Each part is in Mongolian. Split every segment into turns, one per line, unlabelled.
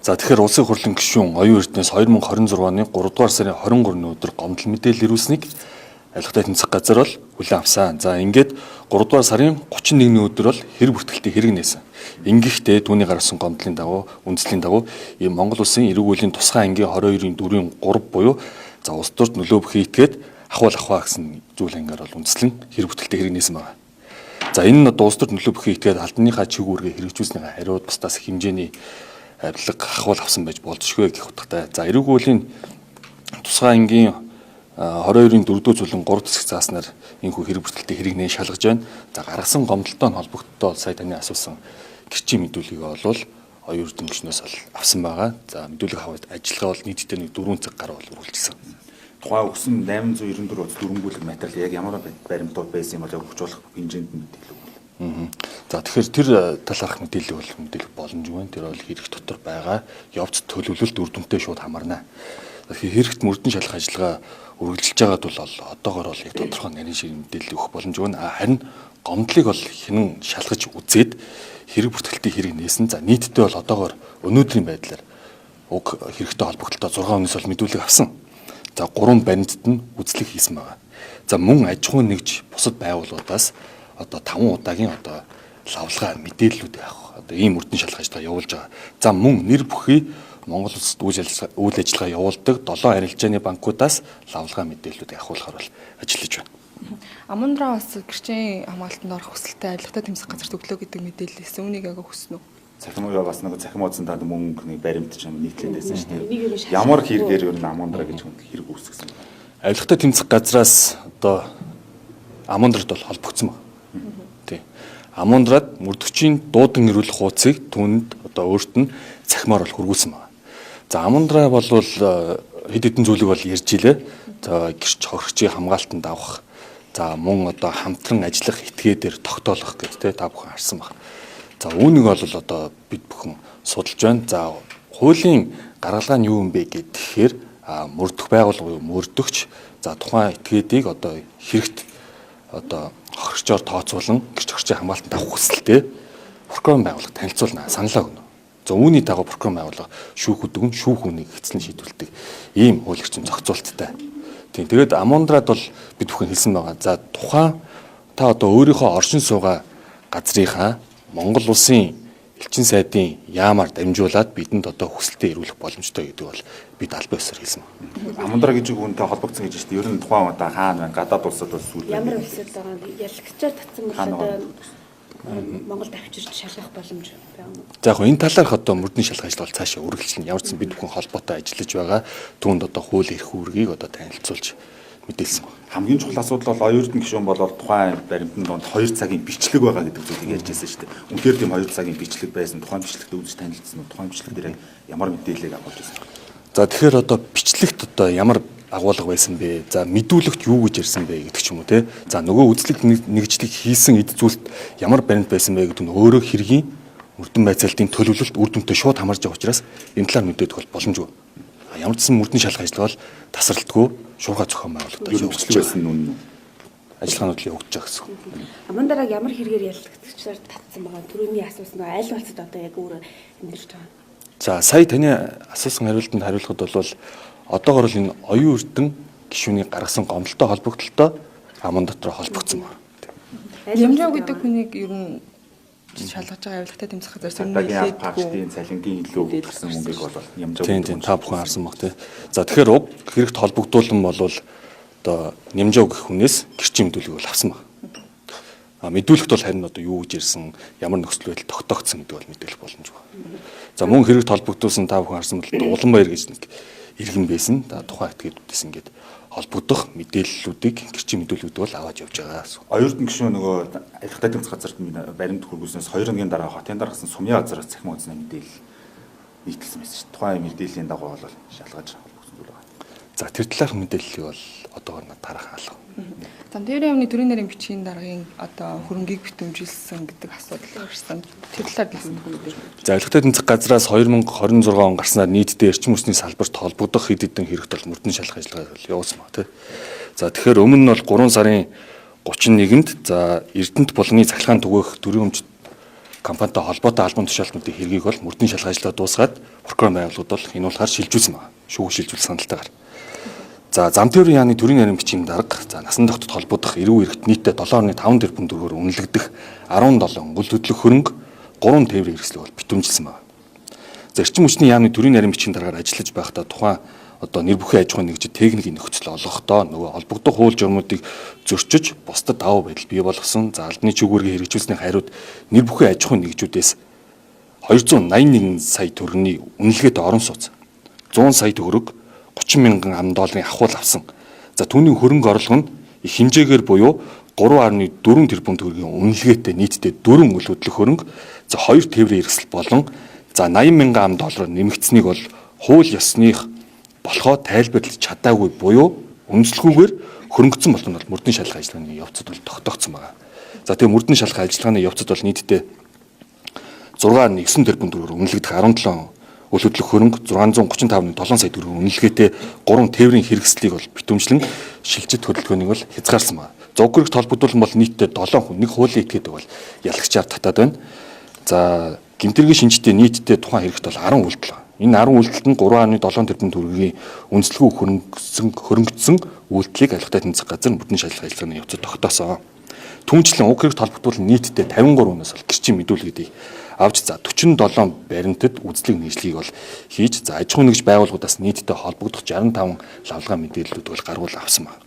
За тэгэхээр улсын хурлын гишүүн оюун эрдэнэс 2026 оны 3 дугаар сарын 23-ны өдөр гомдол мэдээлэл ирүүлсэнийг авилгатай тэмцэх газар бол хүлээн авсан. За ингээд 3 дугаар сарын 31-ний өдөр бол хэрэг бүртгэлтэй хэрэг нээсэн. Ингэхдээ түүний гаргасан гомдлын дагуу үндэслэлийн дагуу ийм Монгол улсын эрүүл мэндийн тусгай ангийн 22-ийн 4-ийн 3 буюу за улс төрд нөлөө бүхий итгээд ахваа гэсэн зүйл ангаар бол үндэслэн хэрэг бүртгэлтэй хэрэг нээсэн байна. За энэ нь улс төрд нөлөө бүхий итгээд албаныхаа чиг үүргээ хэрэгжүүлснээр хариуд бусдаас хэмжээний авилга ахвал авсан байж болзошгүй гэх утгатай. За эрүүл мэндийн тусгай ангийн 22-ийн 4-р зүйлэн 3 хэсэг зааснаар энэхүү хэрэг бүртгэлтэй хэрэг нээ шалгаж байна. За гаргасан гомдолтой холбогдтол сая таны асуусан гэрчийн мэдүүлгийг бол оюун эрдэнэ гишүүнээс авсан байгаа. За мэдүүлэг аваад ажиллагаа бол нийтдээ 4 цаг гаруй бол үргэлжилсэн.
Тухайн өгсөн 894 утас дөрвөн материал яг ямар баримтууд байсан юм бол өгч болох хэмжээнд нь мэдээлэл өгнө.
За тэгэхээр тэр талаарх мэдээлэл бол мэдээлэх боломжгүй байна. Тэр бол хэрэг дотор байгаа явц төлөвлөлт үр дүнтэй шууд хамаарна. Тэгэхээр хэрэгт мөрдөн шалгах ажиллагаа үргэлжилж байгаад бол одоогоор бол яг тодорхой нарийн шиг мэдээлэл өгөх боломжгүй байна. Харин гомдлыг бол хинэн шалгаж үзээд хэрэг бүртгэлтэй хэрэг нээсэн. За нийтдээ бол одоогоор өнөөдрийн байдлаар уг хэрэгтэй холбогдолтой 6 хүнээс бол мэдүүлэг авсан. За 3 баримтад нь үзлэг хийсэн байгаа. За мөн аж ахуйн нэгж бусад байгууллагуудаас одоо 5 удаагийн одоо лавлгаа мэдээллүүд авах одоо ийм үрдэн шалгах ажиллагаа явуулж байгаа. За мөн нэр бүхий Монгол улсад үйл ажиллагаа явуулдаг 7 арилжааны банкудаас лавлгаа мэдээллүүдийг авахулахаар бол ажиллаж байна.
Амундраа бас гэрчийн хамгаалтанд орох хүсэлтэй авилгатай тэмцэх газар төглөө гэдэг мэдээлэлээс үүнийг яг хүснэ үү?
Цахим уу бас нэг цахим уудсан таад мөнгө нэг баримт ч юм нийтлээд байсан шүү дээ. Ямар хэрэгээр ер нь Амундраа гэж хэрэг үүсгэсэн бэ?
Авилгатай тэмцэх газраас одоо Амундрад бол холбогдсон байна. Тий. Амундрад мөрдөгчийн дуудан ирүүлэх хуудсыг түүнд одоо өөрт нь цахимаар бол хөргүүлсэн байна. За Амундраа бол хэд хэдэн зүйлийг бол ярьж илээ. За гэрч хохирчийн хамгаалтанд авах. За мөн одоо хамтран ажиллах этгээ дээр тогтоолох гэдэг та бүхэн харсан байна. За үүнийг бол одоо бид бүхэн судалж байна. За хуулийн гаргалгаа нь юу юм бэ гэхээр мөрдөх байгууллага буюу мөрдөгч за тухайн этгээдийг одоо хэрэгт одоо хохирчоор тооцоолон гэрч хохирчийн хамгаалтанд авах хүсэлтэй прокурор байгууллага танилцуулна, саналаа өгнө. За үүний дагуу прокурор байгууллага шүүхүүд өгн шүүх үнийг эцэлэн шийдвэрлэдэг ийм хууль эрхцэн зохицуулттай. Тийм тэгээд Амундраад бол бид бүхэн хэлсэн байгаа. За тухайн та одоо өөрийнхөө оршин суугаа газрынхаа Монгол улсын элчин сайдын яамаар дамжуулаад бидэнд одоо хүсэлтээ ирүүлэх боломжтой гэдэг бол бид албан ёсоор хэлсэн байна.
Амундраа гэж үүнтэй холбогдсон гэж байна шүү дээ. Ер нь тухайн одоо хаана байна? Гадаад улсад бол сүүл.
Ямар улсад байгаа нь ялагчаар татсан бол Монголд авчирч шалгах боломж байна уу?
За яг энэ талаарх одоо мөрдний шалгах ажил бол цаашаа үргэлжлэнэ. Ямар ч бид бүхэн холбоотой ажиллаж байгаа. Түүнд одоо хууль эрх үүргийг одоо танилцуулж мэдээлсэн байна.
Хамгийн чухал асуудал бол оюун эрдэнэ гишүүн болоод тухайн баримтанд донд 2 цагийн бичлэг байгаа гэдэг зүйлийг ярьж байсан шүү дээ. Үнэхээр тийм 2 цагийн бичлэг байсан. Тухайн бичлэгт үзэж танилцсан уу? Тухайн бичлэг дээр ямар мэдээлэл авах гэсэн.
За тэгэхээр одоо бичлэгт одоо ямар агуулга байсан бэ? За мэдүүлэгт юу гэж ярьсан бэ гэдэг ч юм уу те. За нөгөө үзлэг нэгжлэг хийсэн эд зүйлд ямар баримт байсан бэ гэдэг нь өөрөө хэргийн мөрдөн байцаалтын төлөвлөлт үр дүнтэй шууд хамаарж байгаа учраас энэ талаар мэдээд бол боломжгүй. Ямар ч сан мөрдний шалгах ажиллагаа бол тасралтгүй шуурга зохион байгуулагдаж
явагдаж байсан нь
ажиллагаанууд л явагдаж байгаа гэсэн.
Амундраг ямар хэрэгээр ялагдчихсаар татсан байгаа. Түрүүний асуусан аль улсад одоо яг өөр амьдарч байгаа.
За сая таны асуусан хариултанд хариулахад бол одоогоор л энэ оюун эрдэнэ гишүүний гаргасан гомдолтой холбогдлолтой амун дотор холбогдсон байна.
Ямжаа гэдэг хүнийг ер нь шалгаж байгаа авилгатай тэмцэх газар
сөрнөлийн паркийн цалингийн илүү гарсан мөнгийг бол Нямжаа.
Тийм та бүхэн харсан баг тий. За тэгэхээр уг хэрэгт холбогдуулан бол одоо Нямжаа гэх хүнээс гэрчийн мэдүүлгийг бол авсан баг. Мэдүүлэгт бол харин одоо юу гэж ирсэн, ямар нөхцөл байдал тогтоогдсон гэдэг бол мэдээлэх боломжгүй. За мөн хэрэгт холбогдуулсан та бүхэн харсан бол Улаанбаяр гэж нэг иргэн байсан. Тухайн этгээдүүдээс ингээд холбогдох мэдээллүүдийг гэрчийн мэдүүлэгүүд бол аваад явж байгаа.
Оюун эрдэнэ гишүүн нөгөө авилгатай тэмцэх газарт баримт хөргүүлснээс 2 өдрийн дараа хотын дараасан сумья газараас цахим уудсны мэдээлэл нийтэлсэн байсан шүү дээ. Тухайн мэдээллийн дагуу бол шалгаж холбогдсон зүйл байна.
За тэр талаарх мэдээллийг бол одоогоор тарах алга.
Замдэрийн өмнө төрийн нарийн бичгийн даргын одоо хөрөнгийг битэмжилсэн гэдэг асуудал ирсэн. Тэр талаар хэлсэн бүгд.
За авилгатай тэмцэх газраас 2026 он гарснаар нийтдээ эрчим хүчний салбарт холбогдох хэд хэдэн хэрэгт бол мөрдөн шалгах ажиллагаа явуулсан ба тий. За тэгэхээр өмнө нь бол 3 сарын 31-нд за Эрдэнэт булганы цахилгаан түгээх төрийн өмчт компанитай холбоотой албан тушаалтнуудын хэргийг бол мөрдөн шалгах ажлаа дуусгаад прокурор байгууллагууд бол энэ улахаар шилжүүлсэн байна. Шүүх шилжүүлэх саналтайгаар. За зам тээврийн яаны төрийн нарийн бичгийн дарга насан тогтод холбогдох эрүү эрхт нийтдээ 7.5 тэрбум төгрөгөөр үнэлэгдэх 17 үл хөдлөх хөрөнгө 3 тээврийн хэрэгслийг бол битүүмжилсэн байна. За эрчим хүчний яамны төрийн нарийн бичгийн дараагаар ажиллаж байхдаа тухайн одоо нэр бүхий аж ахуйн нэгжид техникийн нөхцөл олгохдоо нөгөө холбогдох хууль журмуудыг зөрчиж бусдад даваа байдал бий болгосон. За албаны чиглэлээр хэрэгжүүлсний хариуд нэр бүхий аж ахуйн нэгжүүдээс 281 сая төгрөгийн үнэлгээтэй орон сууц 100 сая төгрөг 30 мянган $10 ахуул авсан. За түүний хөрөнгө орлого нь их хэмжээгээр буюу 3.4 тэрбум төгрөгийн үнэлгээтэй нийтдээ 4 үл хөдлөх хөрөнгө за 2 тээврийн хэрэгсэл болон за 80 мянган $10 нэмэгдсэнийг бол хууль ёсных болохоо тайлбарлаж чадаагүй буюу үнэлэлгүйгээр хөрөнгөцсөн болох нь бол мөрдөн шалгах ажиллагааны явцад бол тогтоогдсон байна. За тэгээ мөрдөн шалгах ажиллагааны явцад бол нийтдээ 6.9 тэрбум төгрөөр үнэлэгдэх 17 үл хөдлөх хөрөнгө 635.7 сая төгрөгийн үнэлгээтэй 3 тээврийн хэрэгслийг бол битүүмжлэн шилжит хөдөлгөөнийг бол хязгаарсан байна. За уг хэрэгт холбогдуулан бол нийтдээ 7 хүн нэг хуулийн этгээдэг бол ялагчаар татаад байна. За гэмтэргийн шинжтэй нийтдээ тухайн хэрэгт бол 10 үйлдэл байна. Энэ 10 үйлдэлд нь 3.7 тэрбум төгрөгийн үнэлэлгүй хөрөнгөцсөн үйлдэлийг алихтай тэмцэх газар мөрдөн шалгах ажиллагааны явцад тогтоосон. Түүнчлэн уг хэрэгт холбогдуулан нийтдээ 53 хүнээс бол гэрчийн мэдүүлгүүдийг авч за 47 баримтад үзлэг нийслэлийг бол хийж за аж ахуйн нэгж байгууллагуудаас нийтдээ холбогдох 65 лавлгаа мэдээллүүд бол гаргуул авсан байна.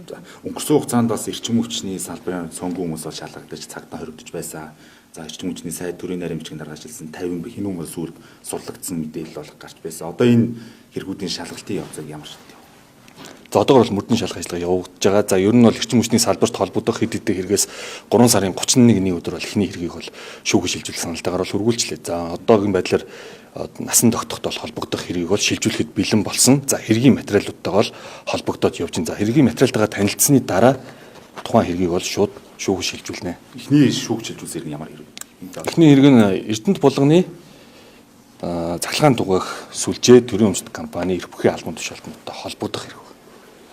За өнгөрсөн хугацаанд бас эрчим хүчний салбарын цонгүй хүмүүс бол шалгагдаж цагдаа хоригдож байсан. За эрчим хүчний сайд төрийн нарийн бичгийн дарга ажилласан 50 хэн хүмүүс сүрд сурлагдсан мэдээлэл бол гарч байсан. Одоо энэ хэрэгүүдийн шалгалтын явцыг ямар шатдаг вэ?
За одоогор бол мөрдөн шалгах ажиллагаа явагдаж байгаа. За ер нь бол эрчим хүчний салбарт холбогдох хэд хэдэн хэрэгээс 3 сарын 31-ний өдөр бол эхний хэргийг бол шүүхэг шилжүүлэх саналтайгаар бол үргэлжлээ. За одоогийн байдлаар насан тогтоход бол холбогдох хэргийг бол шилжүүлэхэд бэлэн болсон. За хэргийн материалуудтайгаа бол холбогдоод явж байна. За хэргийн материалтайгаа танилцсны дараа тухайн хэргийг бол шууд шүүхэг шилжүүлнэ.
Эхний шүүх шилжүүлсэн хэрэг ямар хэрэг?
Эхний хэрэг нь Эрдэнэт булганы цахилгаан дугайх сүлжээ төрийн өмчт компани эрх бүхий албан тушаалтнуудтай холбогдох хэрэг.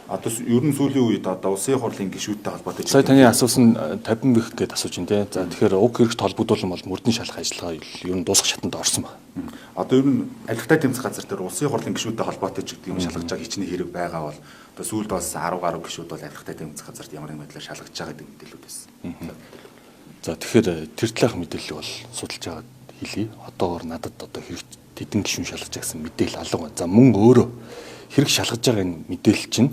Одоо ер нь сүүлийн үед одоо улсын хурлын гишүүдтэй холбоотой.
Сая таны асуусан 50 бих гэдээ асууж байна те. За тэгэхээр уг хэрэгт холбогдуулсан бол мөрдөн шалгах ажиллагаа ер нь дуусах шатанд орсон байна.
Одоо ер нь алихтай тэмцэх газар дээр улсын хурлын гишүүдтэй холбоотой ч гэдэг юм шалгаж байгаа хичнээн хэрэг байгаа бол одоо сүүлд бас 10 гаруй гишүүд бол алихтай тэмцэх газарт ямар нэгэн байдлаар шалгаж байгаа гэдэг мэдээлүүд байсан.
За тэгэхээр тэр талаарх мэдээлэл бол судалж байгаа хэлье. Одоогор надад одоо хэрэгт тэдэн гишүүн шалгаж гэсэн мэдээлэл алга байна. За мөн өөрөө хэрэг шалгаж байгаа энэ мэдээлэл чинь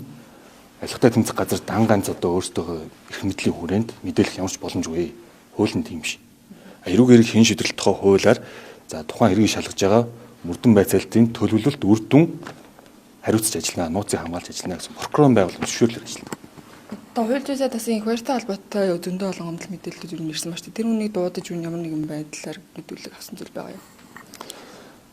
алихтай тэмцэх газар дан ганц одоо өөрсдөө эрх мэдлийн хүрээнд мэдээлэх ямарч боломжгүй. Хууль нь тийм биш. Эрүүг эрэг хэн шийдвэрлэх тухай хуулиар за тухайн хэргийг шалгаж байгаа мөрдөн байцаалтын төлөвлөлт үр дүн хариуцж ажиллана, нууцыг хамгаалж ажиллана гэсэн прокурорын байгууллагын зөвшөөрлөөр ажиллана.
Одоо хууль зүйсээ бас энэ хууртай холбоотой зөндөө олон гомдол мэдээлэлүүд юу нэрсэн ба шүү дээ. Тэр үнийг дуудаж юу ямар нэгэн байдлаар мэдүүлэг авсан зүйл байгаа юм.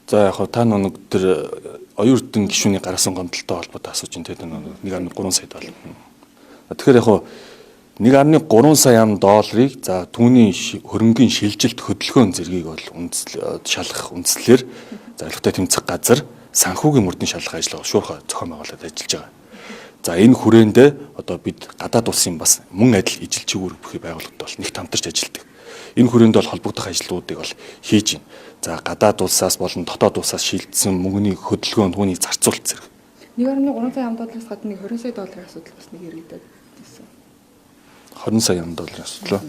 За яг та нэг тэр оюутан гишүүний гаргасан гомдолтой холбоотой асууж ин тэр 1.3 сая доллар. Тэгэхээр яг $1.3 сая долларыг за түүний хөрөнгийн шилжилт хөдөлгөөн зэргийг бол шалгах үндслээр за алихтай тэмцэх газар санхүүгийн мөрдөн шалгах ажиллагаа шуурхай зохион байгуулалт ажиллаж байгаа. За энэ хүрээндээ одоо бид гадаад улсын бас мөн адил ижилчгүүр бүхий байгууллагад бол нэгт хамтарч ажилладаг. Энэ хүрээнд бол холбогдох ажлуудыг бол хийж байна. За гадаад улсаас болон дотоод улсаас шилжсэн мөнгөний хөдөлгөөн түүнийг зарцуулт зэрэг.
$1.3 сая доллараас гадна $20 сая асуудал бас нэг яригдаад байсан.
$20 сая асуудал.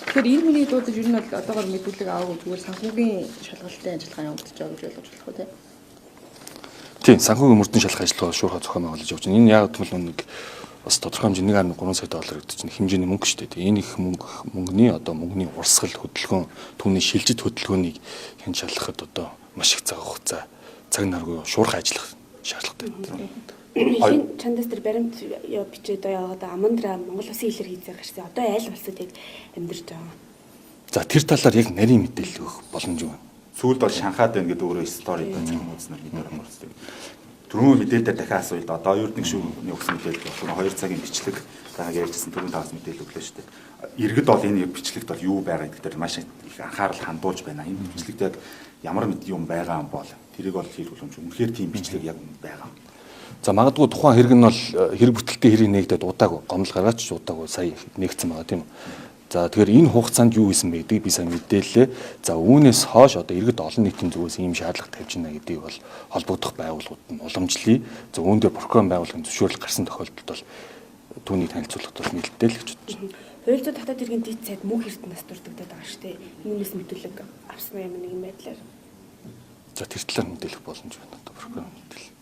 Тэгэхээр энэ хүнийг дуудаж ер нь бол одоогор мэдүүлэг аваагүй зүгээр санхүүгийн шалгалтын ажиллагаа явагдаж байгаа гэж ойлгож болох уу те?
Тийм, санхүүгийн мөрдөн шалгах ажиллагаа шуурхай зохион байгуулж явж байна. Энэ яг гэвэл нэг бас тодорхой хэмжээний $1.3 сая гэдэг чинь хэмжээний мөнгө шүү дээ. Энэ их мөнгөний одоо мөнгөний урсгал хөдөлгөөн түүний шилжит хөдөлгөөнийг хэн шалгахад одоо маш их цаг хугацаа цаг наргүй шуурхай ажиллах шаардлагатай.
Шинэ чандас дээр баримт бичээд одоо Амандра Монгол Улсын хэлээр хийцээ гарсан. Одоо аль улсад яг амьдарч байгаа.
За тэр талаар яг нарийн мэдээлэл өгөх боломж байна.
Сүүлд бол Шанхайд байна гэдэг өөрөө стори байж байгаа хүмүүснэр мэдээр амарсан. Түрүүн мэдээлэлээр дахиад асууя л да. Одоо оюутны гишүүний өгсөн мэдээлэл болохоор 2 цагийн бичлэг байгааг ярьжсэн түрүүн тавс мэдээлэл өглөө шүү дээ. Иргэд бол энэ бичлэгт бол юу байгаа гэдэг дээр маш их анхаарал хандуулж байна. Энэ бичлэгт яг ямар мэд юм байгаа юм бол тэрийг бол хийх боломж. Үнэхээр тийм бичлэг яг байгаа.
За магадгүй тухайн хэрэг нь бол хэрэг бүтэлтэй хэрэг нээгдээд удаагүй гомдол гаргаач удаагүй сая нэгдсэн байгаа тийм үү. За тэгэхээр энэ хугацаанд юу хийсэн бэ гэдгийг би сайн мэдээллээ. За үүнээс хойш одоо иргэд олон нийтийн зүгээс ийм шаардлага тавьж байна гэдгийг бол холбогдох байгууллагууд нь уламжлая. За үүн дээр прокурорын байгууллагын зөвшөөрөл гарсан тохиолдолд бол түүнийг танилцуулахад бол нэлээд л гэж бодож байна.
Хуульчид татаад иргэн дид сайд мөнх эрдэнэс дурддагдаад байгаа шүү дээ. Үүнээс мэдүүлэг авсан юм нэг юм байдлаар.
За тэр талаар мэдээлэх боломж байна одоо прокурор мэдээлэл.